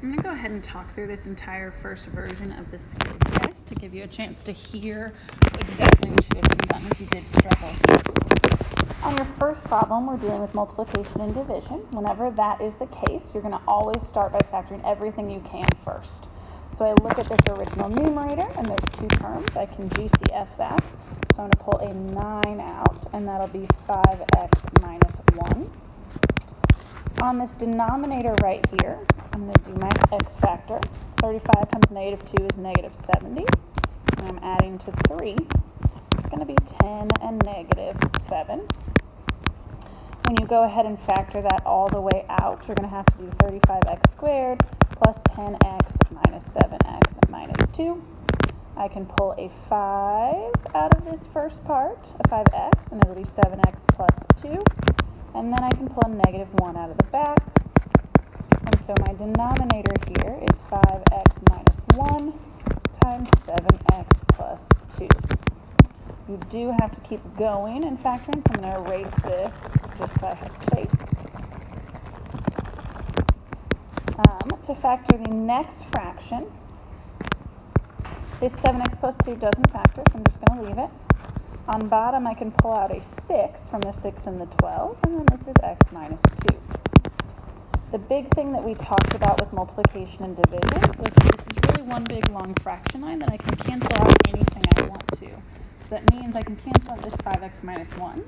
I'm going to go ahead and talk through this entire first version of the skills test to give you a chance to hear exactly what should have been done if you did struggle. On your first problem, we're dealing with multiplication and division. Whenever that is the case, you're going to always start by factoring everything you can first. So I look at this original numerator, and there's two terms. I can GCF that. So I'm going to pull a 9 out, and that'll be 5x minus 1. On this denominator right here, I'm going to do my x factor. 35 times negative 2 is negative 70. And I'm adding to 3. It's going to be 10 and negative 7. When you go ahead and factor that all the way out, you're going to have to do 35x squared plus 10x minus 7x minus 2. I can pull a 5 out of this first part, a 5x, and it'll be 7x plus 2. And then I can pull a negative 1 out of the back. And so my denominator here is 5x minus 1 times 7x plus 2. You do have to keep going and factoring, so I'm going to erase this just so I have space. To factor the next fraction, this 7x plus 2 doesn't factor, so I'm just going to leave it. On bottom, I can pull out a 6 from the 6 and the 12, and then this is x minus 2. The big thing that we talked about with multiplication and division was that this is really one big long fraction line that I can cancel out anything I want to. So that means I can cancel out this 5x minus 1s,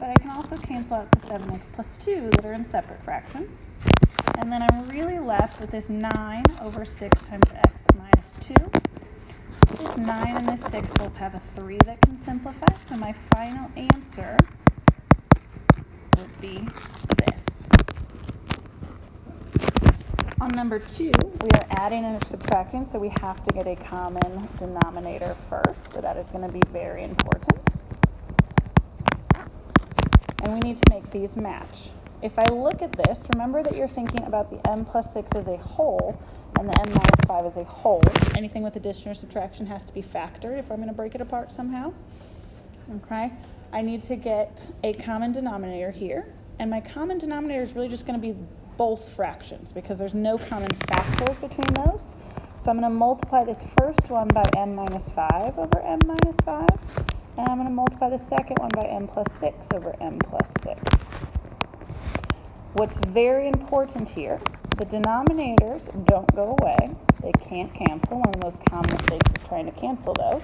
but I can also cancel out the 7x plus 2 that are in separate fractions. And then I'm really left with this 9 over 6 times x minus 2. This 9 and this 6 both have a 3 that can simplify, so my final answer would be this. On number 2, we are adding and subtracting, so we have to get a common denominator first. So that is going to be very important. And we need to make these match. If I look at this, remember that you're thinking about the m plus 6 as a whole, and the m minus 5 as a whole. Anything with addition or subtraction has to be factored if I'm going to break it apart somehow. Okay, I need to get a common denominator here, and my common denominator is really just going to be both fractions because there's no common factors between those. So I'm going to multiply this first one by m minus 5 over m minus 5, and I'm going to multiply the second one by m plus 6 over m plus 6. What's very important here, the denominators don't go away. They can't cancel. One of the most common mistakes is trying to cancel those.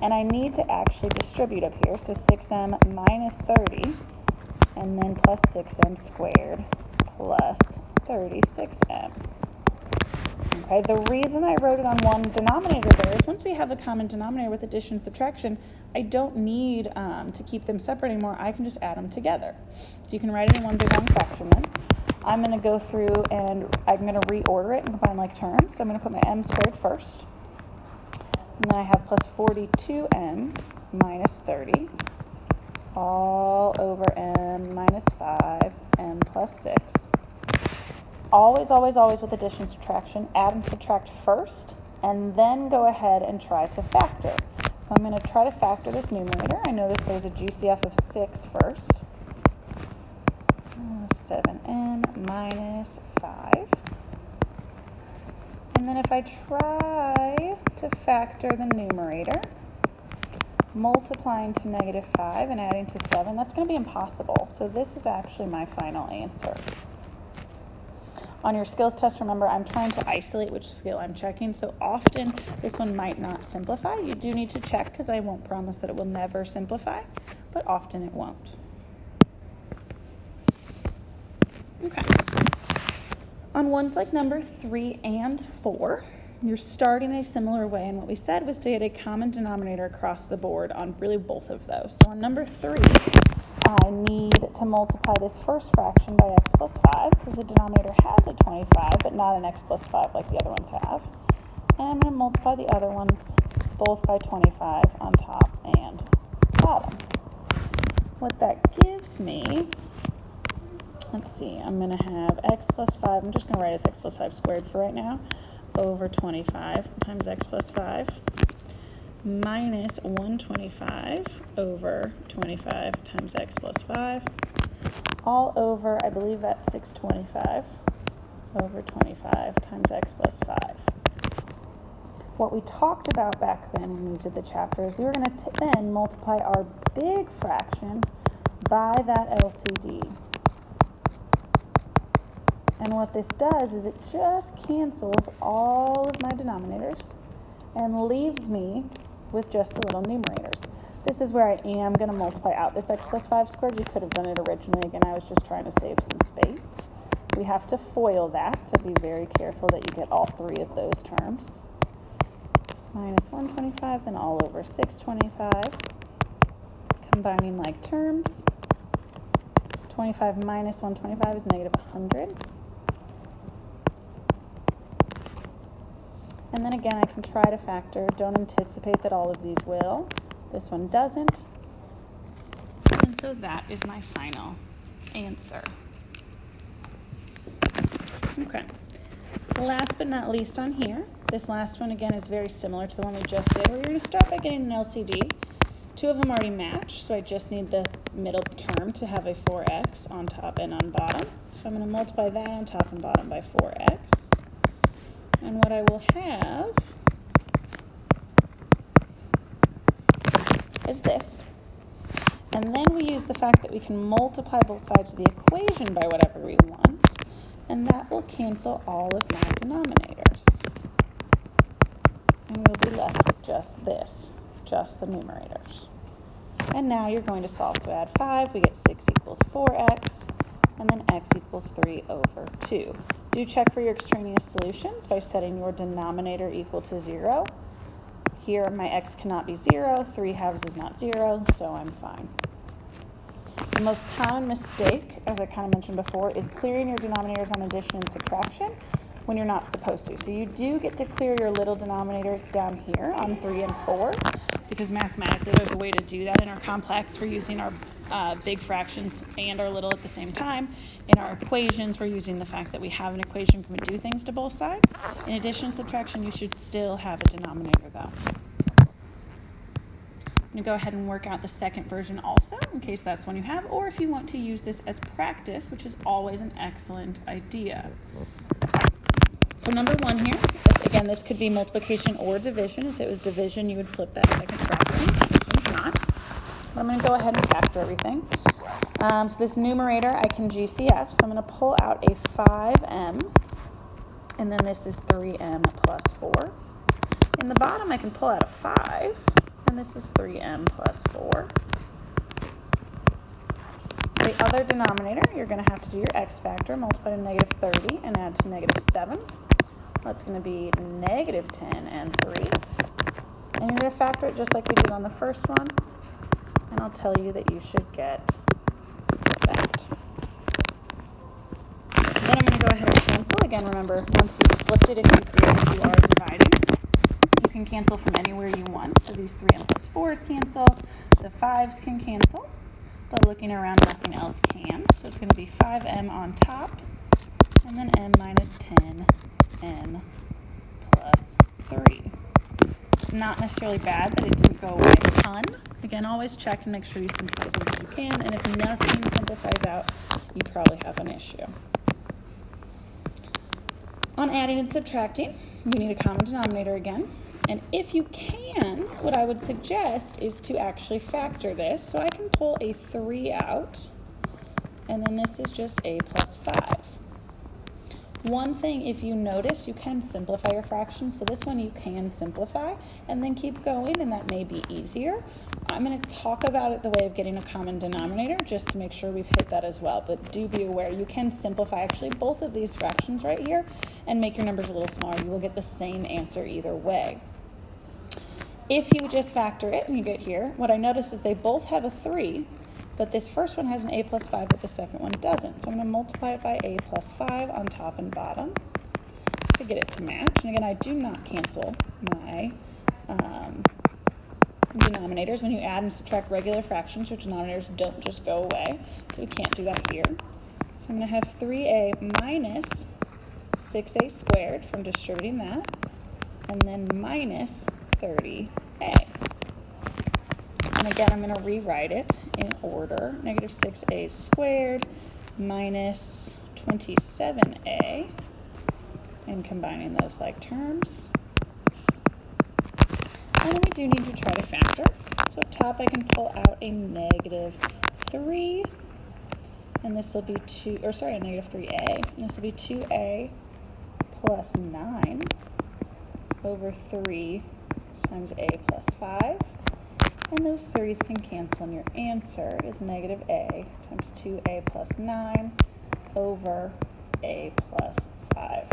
And I need to actually distribute up here. So 6m minus 30, and then plus 6m squared plus 36m. Okay, the reason I wrote it on one denominator there is once we have a common denominator with addition and subtraction, I don't need to keep them separate anymore. I can just add them together. So you can write it in one big long fraction then. I'm going to go through and I'm going to reorder it and combine like terms. So I'm going to put my m squared first. And then I have plus 42m minus 30 all over m minus 5, m plus 6. Always, always, always with addition and subtraction, add and subtract first, and then go ahead and try to factor. So I'm going to try to factor this numerator. I notice there's a GCF of 6 first. 7m minus 5. And then if I try to factor the numerator, multiplying to negative 5 and adding to 7, that's going to be impossible. So this is actually my final answer. On your skills test, remember, I'm trying to isolate which skill I'm checking, so often this one might not simplify. You do need to check because I won't promise that it will never simplify, but often it won't. Okay. On ones like number 3 and 4, you're starting a similar way, and what we said was to get a common denominator across the board on really both of those. So on number 3, I need to multiply this first fraction by x plus 5 because the denominator has a 25, but not an x plus 5 like the other ones have. And I'm going to multiply the other ones both by 25 on top and bottom. What that gives me, let's see, I'm going to have x plus 5, I'm just going to write as x plus 5 squared for right now, over 25 times x plus 5 minus 125 over 25 times x plus 5 all over, I believe that's 625 over 25 times x plus 5. What we talked about back then when we did the chapter is we were going to then multiply our big fraction by that LCD. And what this does is it just cancels all of my denominators and leaves me with just the little numerators. This is where I am going to multiply out this x plus 5 squared. You could have done it originally. Again, I was just trying to save some space. We have to FOIL that, so be very careful that you get all three of those terms. Minus 125, then all over 625. Combining like terms. 25 minus 125 is negative 100. And then again, I can try to factor. Don't anticipate that all of these will. This one doesn't. And so that is my final answer. Okay. Last but not least on here, this last one again is very similar to the one we just did. We're going to start by getting an LCD. Two of them already match, so I just need the middle term to have a 4x on top and on bottom. So I'm going to multiply that on top and bottom by 4x. And what I will have is this. And then we use the fact that we can multiply both sides of the equation by whatever we want, and that will cancel all of my denominators. And we'll be left with just this, just the numerators. And now you're going to solve. So add 5, we get 6 equals 4x, and then x equals 3 over 2. Do check for your extraneous solutions by setting your denominator equal to 0. Here, my x cannot be 0, 3 halves is not 0, so I'm fine. The most common mistake, as I kind of mentioned before, is clearing your denominators on addition and subtraction when you're not supposed to. So you do get to clear your little denominators down here on 3 and 4, because mathematically there's a way to do that. In our complex, we're using our big fractions and our little at the same time. In our equations, we're using the fact that we have an equation, can we do things to both sides? In addition and subtraction, you should still have a denominator though. I'm going to go ahead and work out the second version also, in case that's one you have, or if you want to use this as practice, which is always an excellent idea. So number 1 here, again, this could be multiplication or division. If it was division, you would flip that second fraction. This one's not. But I'm going to go ahead and factor everything. So this numerator, I can GCF, so I'm going to pull out a 5m, and then this is 3m plus 4. In the bottom, I can pull out a 5, and this is 3m plus 4. The other denominator, you're going to have to do your x factor, multiply to negative 30 and add to negative 7. That's going to be negative 10 and 3. And you're going to factor it just like we did on the first one. And I'll tell you that you should get that. Then I'm going to go ahead and cancel. Again, remember, once you've flipped it, if you feel that you are dividing, you can cancel from anywhere you want. So these 3m plus 4s cancel. The 5s can cancel. But looking around, nothing else can. So it's going to be 5m on top, and then m minus 10n plus 3. It's not necessarily bad that it didn't go away a ton. Again, always check and make sure you simplify as much as you can. And if nothing simplifies out, you probably have an issue. On adding and subtracting, you need a common denominator again. And if you can, what I would suggest is to actually factor this. So I can pull a 3 out, and then this is just a plus 5. One thing, if you notice, you can simplify your fractions. So this one you can simplify and then keep going, and that may be easier. I'm going to talk about it the way of getting a common denominator just to make sure we've hit that as well. But do be aware, you can simplify actually both of these fractions right here and make your numbers a little smaller. You will get the same answer either way. If you just factor it and you get here, what I notice is they both have a 3, but this first one has an a plus 5, but the second one doesn't. So I'm going to multiply it by a plus 5 on top and bottom to get it to match. And again, I do not cancel my denominators. When you add and subtract regular fractions, your denominators don't just go away. So we can't do that here. So I'm going to have 3a minus 6a squared from distributing that, and then minus 30a. And again, I'm going to rewrite it in order. Negative 6a squared minus 27a and combining those like terms. And then we do need to try to factor. So up top I can pull out a negative 3, and this will be a negative 3a. And this will be 2a plus 9 over 3 times a plus 5. And those 3's can cancel, and your answer is negative a times 2a plus 9 over a plus 5.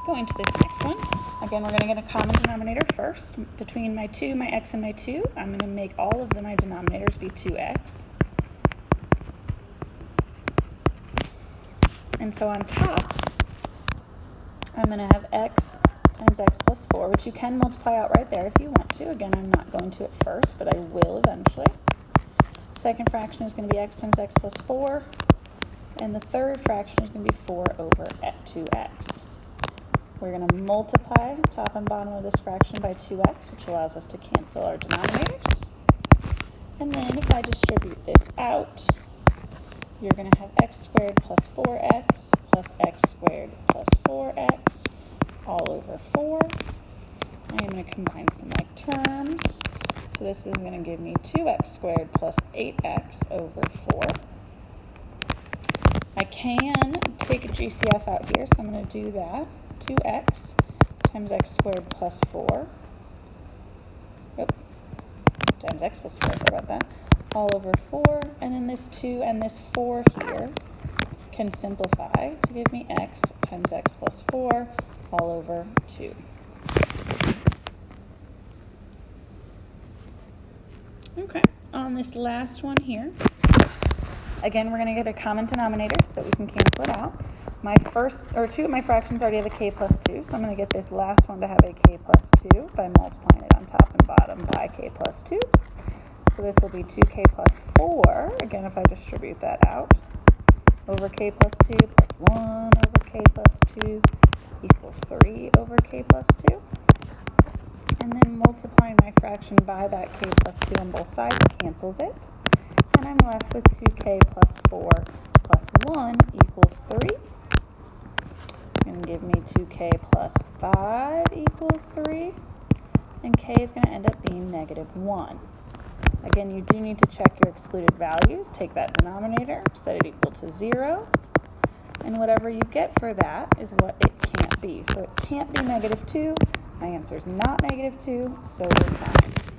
Going to this next one, again, we're going to get a common denominator first. Between my 2, my x, and my 2, I'm going to make all of my denominators be 2x. And so on top, I'm going to have x times x plus 4, which you can multiply out right there if you want to. Again, I'm not going to at first, but I will eventually. Second fraction is going to be x times x plus 4, and the third fraction is going to be 4 over 2x. We're going to multiply top and bottom of this fraction by 2x, which allows us to cancel our denominators. And then if I distribute this out, you're going to have x squared plus 4x plus x squared plus 4x all over 4. I'm going to combine some like terms. So this is going to give me 2x squared plus 8x over 4. I can take a GCF out here, so I'm going to do that. 2x times x squared plus 4. Times x plus 4, sorry about that. All over 4, and then this 2 and this 4 here can simplify to give me x times x plus 4 all over 2. Okay, on this last one here, again, we're going to get a common denominator so that we can cancel it out. Two of my fractions already have a k plus 2, so I'm going to get this last one to have a k plus 2 by multiplying it on top and bottom by k plus 2. So this will be 2k plus 4, again if I distribute that out, over k plus 2 plus 1 over k plus 2 equals 3 over k plus 2. And then multiplying my fraction by that k plus 2 on both sides cancels it. And I'm left with 2k plus 4 plus 1 equals 3. It's going to give me 2k plus 5 equals 3. And k is going to end up being negative 1. Again, you do need to check your excluded values. Take that denominator, set it equal to 0. And whatever you get for that is what it can't be. So it can't be negative 2. My answer is not negative 2, so we're fine.